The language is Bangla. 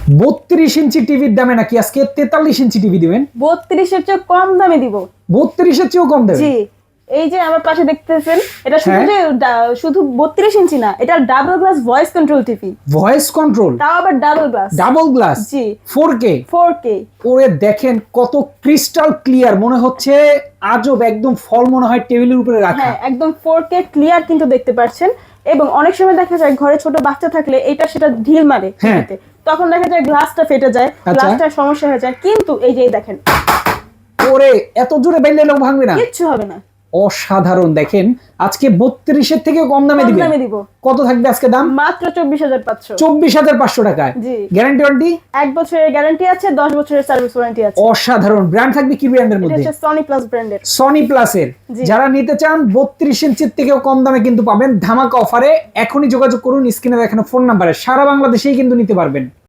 32 ইঞ্চি টিভির দামে নাকি আজকে 43 ইঞ্চি টিভি দিবেন? 32 এর চেয়ে কম দামে দিব। 32 এর চেয়েও কম দেবেন? জি, এই যে আমার পাশে দেখতেছেন, এটা শুধু যে শুধু 32 ইঞ্চি না, এটা double glass voice control TV. Voice control, তাও আবার ডাবল গ্লাস। Double glass. জি, 4K। 4K। ওরে দেখেন কত ক্রিস্টাল ক্লিয়ার, মনে হচ্ছে আজব, একদম ফল মনে হয় টেবিলের উপরে রাখা। হ্যাঁ, একদম 4K ক্লিয়ার কিন্তু দেখতে পাচ্ছেন। এবং অনেক সময় দেখা যায় ঘরে ছোট বাচ্চা থাকলে এটা সেটা ঢিল মারে টিভিতে, তখন দেখা যায় গ্লাসটা ফেটে যায়, গ্লাসটার সমস্যা হয়ে যায়। কিন্তু এই যে দেখেন, ওরে এত জোরে বাইলেও ভাঙবে না, কিচ্ছু হবে না। অসাধারণ। দেখেন আজকে 32 এর থেকে কম দামে দিব। কত থাকবে আজকে দাম? মাত্র 24,500। 24,500 টাকায়। জি, গ্যারান্টি ওয়ারেন্টি 1 বছরের গ্যারান্টি আছে, 10 বছরের সার্ভিস ওয়ারেন্টি আছে। অসাধারণ। ব্র্যান্ড থাকবে কি ব্র্যান্ডের মধ্যে? এটা হচ্ছে সনি প্লাস ব্র্যান্ডের। সনি প্লাসের। যারা নিতে চান 32 ইঞ্চির থেকেও কম দামে কিন্তু পাবেন ধামাকা অফারে। এখনই যোগাযোগ করুন স্ক্রিনে দেখানো ফোন নাম্বারে, সারা বাংলাদেশেই কিন্তু নিতে পারবেন।